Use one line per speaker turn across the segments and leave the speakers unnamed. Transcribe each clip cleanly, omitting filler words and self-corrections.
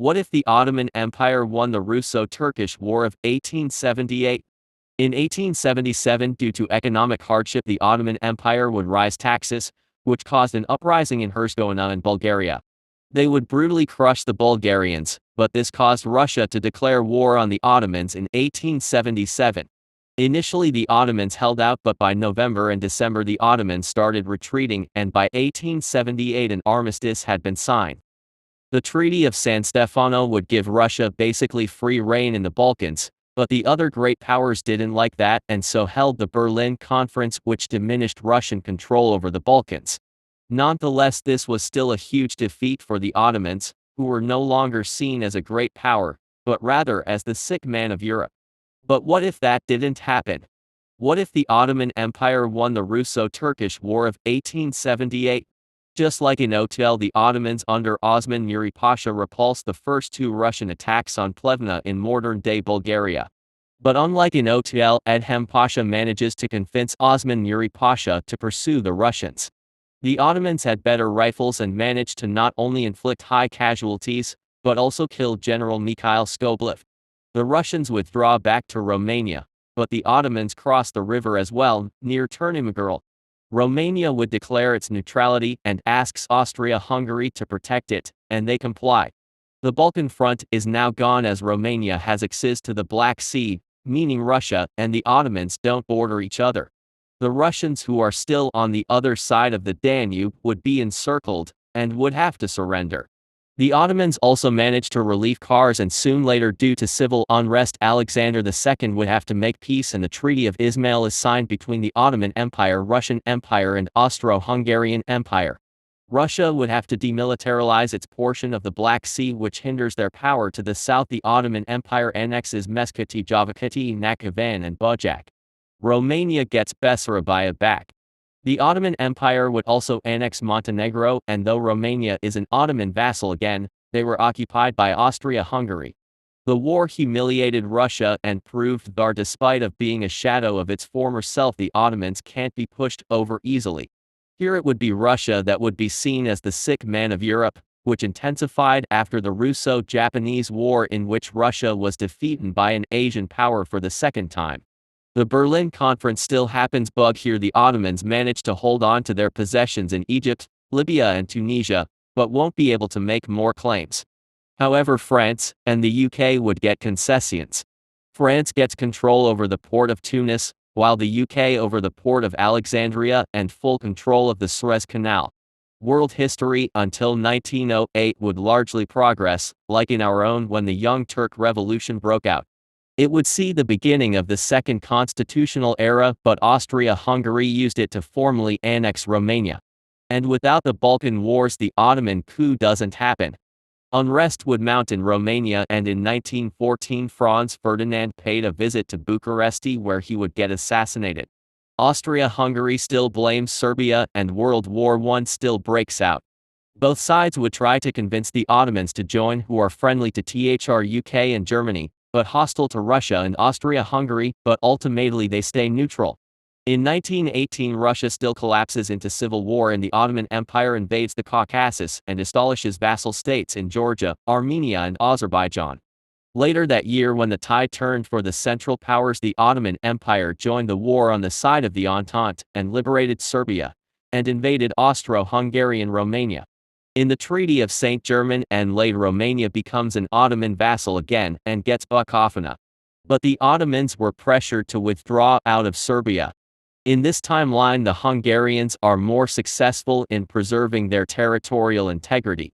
What if the Ottoman Empire won the Russo-Turkish War of 1878? In 1877, due to economic hardship, the Ottoman Empire would raise taxes, which caused an uprising in Herzegovina and Bulgaria. They would brutally crush the Bulgarians, but this caused Russia to declare war on the Ottomans in 1877. Initially the Ottomans held out, but by November and December the Ottomans started retreating, and by 1878 an armistice had been signed. The Treaty of San Stefano would give Russia basically free rein in the Balkans, but the other great powers didn't like that and so held the Berlin Conference, which diminished Russian control over the Balkans. Nonetheless, this was still a huge defeat for the Ottomans, who were no longer seen as a great power, but rather as the sick man of Europe. But what if that didn't happen? What if the Ottoman Empire won the Russo-Turkish War of 1878? Just like in Otel, the Ottomans under Osman Nuri Pasha repulsed the first two Russian attacks on Plevna in modern-day Bulgaria. But unlike in Otel, Edhem Pasha manages to convince Osman Nuri Pasha to pursue the Russians. The Ottomans had better rifles and managed to not only inflict high casualties, but also kill General Mikhail Skobelev. The Russians withdraw back to Romania, but the Ottomans cross the river as well, near Turnimagurl. Romania would declare its neutrality and asks Austria-Hungary to protect it, and they comply. The Balkan front is now gone as Romania has access to the Black Sea, meaning Russia and the Ottomans don't border each other. The Russians who are still on the other side of the Danube would be encircled, and would have to surrender. The Ottomans also managed to relieve Kars, and soon later, due to civil unrest, Alexander II would have to make peace, and the Treaty of Izmail is signed between the Ottoman Empire, Russian Empire and Austro-Hungarian Empire. Russia would have to demilitarize its portion of the Black Sea, which hinders their power to the south. The Ottoman Empire annexes Meskheti, Javakati, Nakhchivan and Bujak. Romania gets Bessarabia back. The Ottoman Empire would also annex Montenegro, and though Romania is an Ottoman vassal again, they were occupied by Austria-Hungary. The war humiliated Russia and proved that despite of being a shadow of its former self, the Ottomans can't be pushed over easily. Here it would be Russia that would be seen as the sick man of Europe, which intensified after the Russo-Japanese War, in which Russia was defeated by an Asian power for the second time. The Berlin Conference still happens, but here the Ottomans managed to hold on to their possessions in Egypt, Libya and Tunisia, but won't be able to make more claims. However, France and the UK would get concessions. France gets control over the port of Tunis, while the UK over the port of Alexandria and full control of the Suez Canal. World history until 1908 would largely progress, like in our own, when the Young Turk Revolution broke out. It would see the beginning of the Second Constitutional Era, but Austria-Hungary used it to formally annex Romania. And without the Balkan Wars, the Ottoman coup doesn't happen. Unrest would mount in Romania, and in 1914 Franz Ferdinand paid a visit to Bucharest, where he would get assassinated. Austria-Hungary still blames Serbia, and World War I still breaks out. Both sides would try to convince the Ottomans to join, who are friendly to the UK and Germany, but hostile to Russia and Austria-Hungary, but ultimately they stay neutral. In 1918 Russia still collapses into civil war, and the Ottoman Empire invades the Caucasus and establishes vassal states in Georgia, Armenia and Azerbaijan. Later that year, when the tide turned for the Central Powers, the Ottoman Empire joined the war on the side of the Entente and liberated Serbia, and invaded Austro-Hungarian Romania. In the Treaty of St. Germain and Laid, Romania becomes an Ottoman vassal again and gets Bukovina. But the Ottomans were pressured to withdraw out of Serbia. In this timeline, the Hungarians are more successful in preserving their territorial integrity.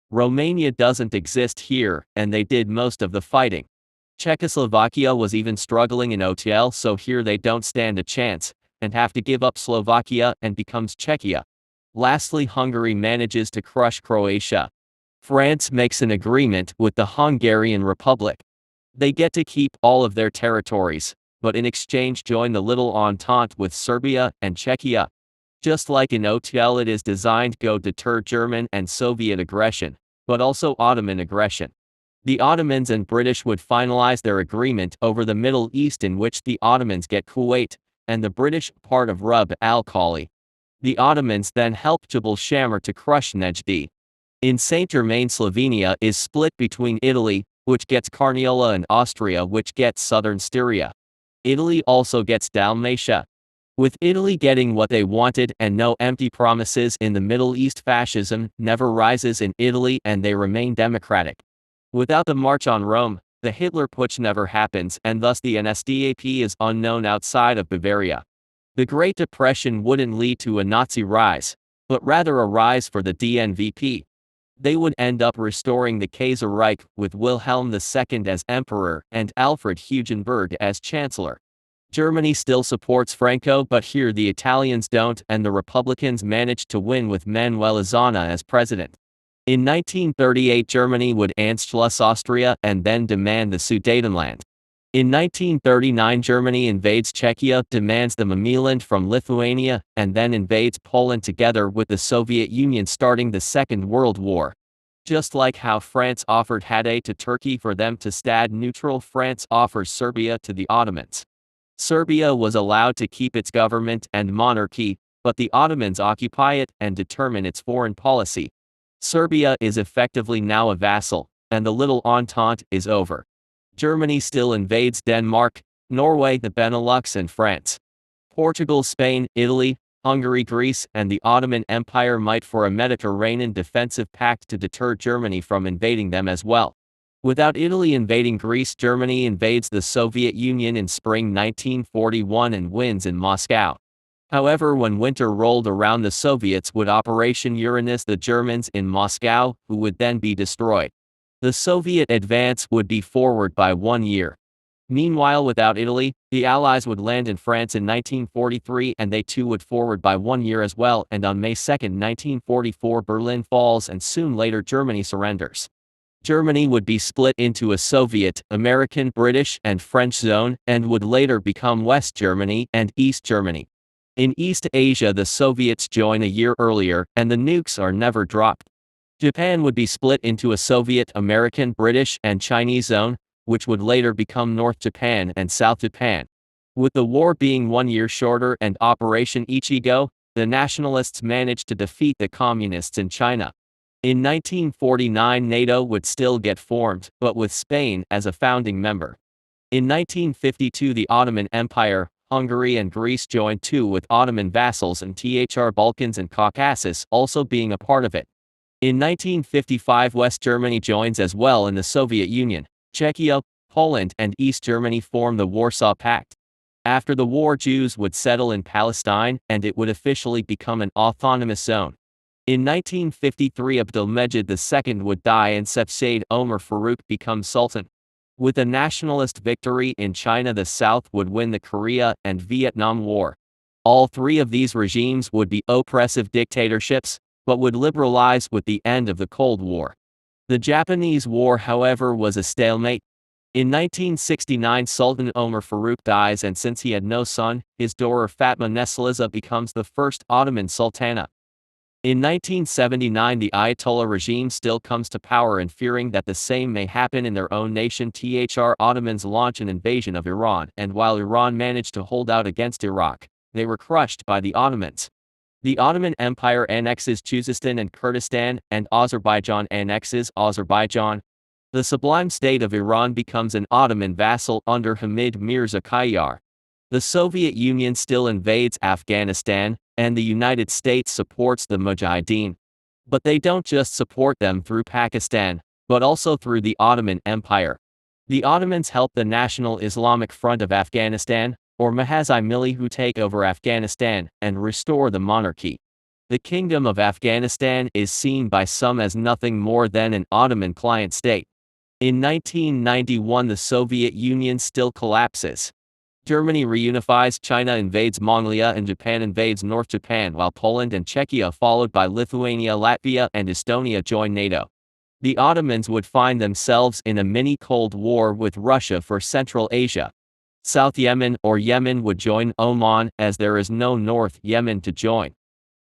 Romania doesn't exist here, and they did most of the fighting. Czechoslovakia was even struggling in Otel, so here they don't stand a chance, and have to give up Slovakia and becomes Czechia. Lastly, Hungary manages to crush Croatia. France makes an agreement with the Hungarian Republic. They get to keep all of their territories, but in exchange join the Little Entente with Serbia and Czechia. Just like in Otel, it is designed to deter German and Soviet aggression, but also Ottoman aggression. The Ottomans and British would finalize their agreement over the Middle East, in which the Ottomans get Kuwait, and the British part of Rub al-Khali. The Ottomans then helped Jabal Shamr to crush Nejd. In Saint-Germain, Slovenia is split between Italy, which gets Carniola, and Austria, which gets southern Styria. Italy also gets Dalmatia. With Italy getting what they wanted and no empty promises in the Middle East, fascism never rises in Italy and they remain democratic. Without the March on Rome, the Hitler Putsch never happens, and thus the NSDAP is unknown outside of Bavaria. The Great Depression wouldn't lead to a Nazi rise, but rather a rise for the DNVP. They would end up restoring the Kaiserreich with Wilhelm II as emperor and Alfred Hugenberg as chancellor. Germany still supports Franco, but here the Italians don't, and the Republicans managed to win with Manuel Azaña as president. In 1938, Germany would Anschluss Austria and then demand the Sudetenland. In 1939, Germany invades Czechia, demands the Mamiland from Lithuania, and then invades Poland, together with the Soviet Union, starting the Second World War. Just like how France offered Hatay to Turkey for them to stand neutral, France offers Serbia to the Ottomans. Serbia was allowed to keep its government and monarchy, but the Ottomans occupy it and determine its foreign policy. Serbia is effectively now a vassal, and the Little Entente is over. Germany still invades Denmark, Norway, the Benelux, and France. Portugal, Spain, Italy, Hungary, Greece, and the Ottoman Empire might for a Mediterranean defensive pact to deter Germany from invading them as well. Without Italy invading Greece, Germany invades the Soviet Union in spring 1941 and wins in Moscow. However, when winter rolled around, the Soviets would Operation Uranus the Germans in Moscow, who would then be destroyed. The Soviet advance would be forward by 1 year. Meanwhile, without Italy, the Allies would land in France in 1943, and they too would forward by 1 year as well, and on May 2, 1944, Berlin falls and soon later Germany surrenders. Germany would be split into a Soviet, American, British, and French zone, and would later become West Germany and East Germany. In East Asia, the Soviets join a year earlier, and the nukes are never dropped. Japan would be split into a Soviet, American, British, and Chinese zone, which would later become North Japan and South Japan. With the war being 1 year shorter and Operation Ichigo, the nationalists managed to defeat the communists in China. In 1949, NATO would still get formed, but with Spain as a founding member. In 1952, the Ottoman Empire, Hungary and Greece joined too, with Ottoman vassals and Balkans and Caucasus also being a part of it. In 1955, West Germany joins as well in the Soviet Union. Czechia, Poland, and East Germany form the Warsaw Pact. After the war, Jews would settle in Palestine, and it would officially become an autonomous zone. In 1953, Abdülmecid II would die and Said Omar Farouk become sultan. With a nationalist victory in China, the South would win the Korea and Vietnam War. All three of these regimes would be oppressive dictatorships, but would liberalize with the end of the Cold War. The Japanese War, however, was a stalemate. In 1969, Sultan Omar Farouk dies, and since he had no son, his daughter Fatma Nesliza becomes the first Ottoman sultana. In 1979, the Ayatollah regime still comes to power, and fearing that the same may happen in their own nation, Ottomans launch an invasion of Iran, and while Iran managed to hold out against Iraq, they were crushed by the Ottomans. The Ottoman Empire annexes Khuzestan and Kurdistan, and Azerbaijan annexes Azerbaijan. The Sublime State of Iran becomes an Ottoman vassal under Hamid Mirza Qajar. The Soviet Union still invades Afghanistan, and the United States supports the Mujahideen. But they don't just support them through Pakistan, but also through the Ottoman Empire. The Ottomans help the National Islamic Front of Afghanistan, or Mahaz-i-Milli, who take over Afghanistan and restore the monarchy. The Kingdom of Afghanistan is seen by some as nothing more than an Ottoman client state. In 1991, the Soviet Union still collapses. Germany reunifies, China invades Mongolia, and Japan invades North Japan, while Poland and Czechia, followed by Lithuania, Latvia, and Estonia, join NATO. The Ottomans would find themselves in a mini-Cold War with Russia for Central Asia. South Yemen, or Yemen, would join Oman, as there is no North Yemen to join.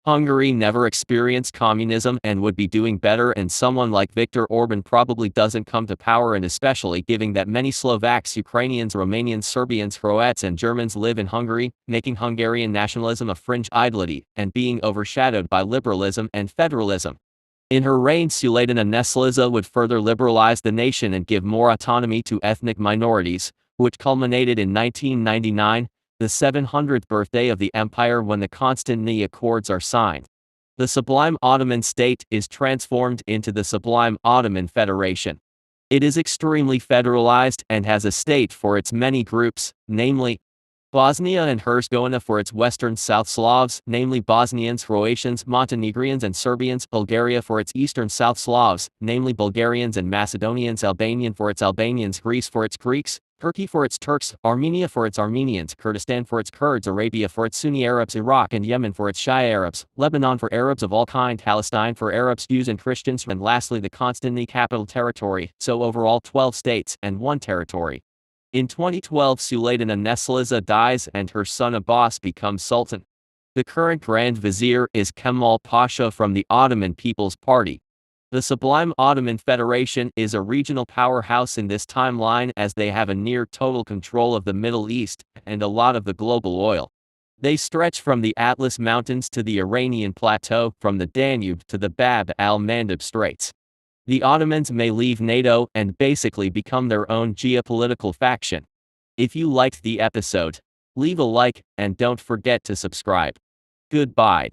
Hungary never experienced communism and would be doing better, and someone like Viktor Orban probably doesn't come to power, and especially given that many Slovaks, Ukrainians, Romanians, Serbians, Croats, and Germans live in Hungary, making Hungarian nationalism a fringe ideology and being overshadowed by liberalism and federalism. In her reign, Sultan Anesliza would further liberalize the nation and give more autonomy to ethnic minorities, which culminated in 1999, the 700th birthday of the empire, when the Constantine Accords are signed. The Sublime Ottoman State is transformed into the Sublime Ottoman Federation. It is extremely federalized and has a state for its many groups, namely Bosnia and Herzegovina for its Western South Slavs, namely Bosnians, Croatians, Montenegrins and Serbians, Bulgaria for its Eastern South Slavs, namely Bulgarians and Macedonians, Albanian for its Albanians, Greece for its Greeks, Turkey for its Turks, Armenia for its Armenians, Kurdistan for its Kurds, Arabia for its Sunni Arabs, Iraq and Yemen for its Shia Arabs, Lebanon for Arabs of all kind, Palestine for Arabs, Jews and Christians, and lastly the Constantine Capital Territory, so overall 12 states and 1 territory. In 2012, Sultan Anesliza dies and her son Abbas becomes sultan. The current Grand Vizier is Kemal Pasha from the Ottoman People's Party. The Sublime Ottoman Federation is a regional powerhouse in this timeline, as they have a near total control of the Middle East and a lot of the global oil. They stretch from the Atlas Mountains to the Iranian Plateau, from the Danube to the Bab al-Mandeb Straits. The Ottomans may leave NATO and basically become their own geopolitical faction. If you liked the episode, leave a like and don't forget to subscribe. Goodbye.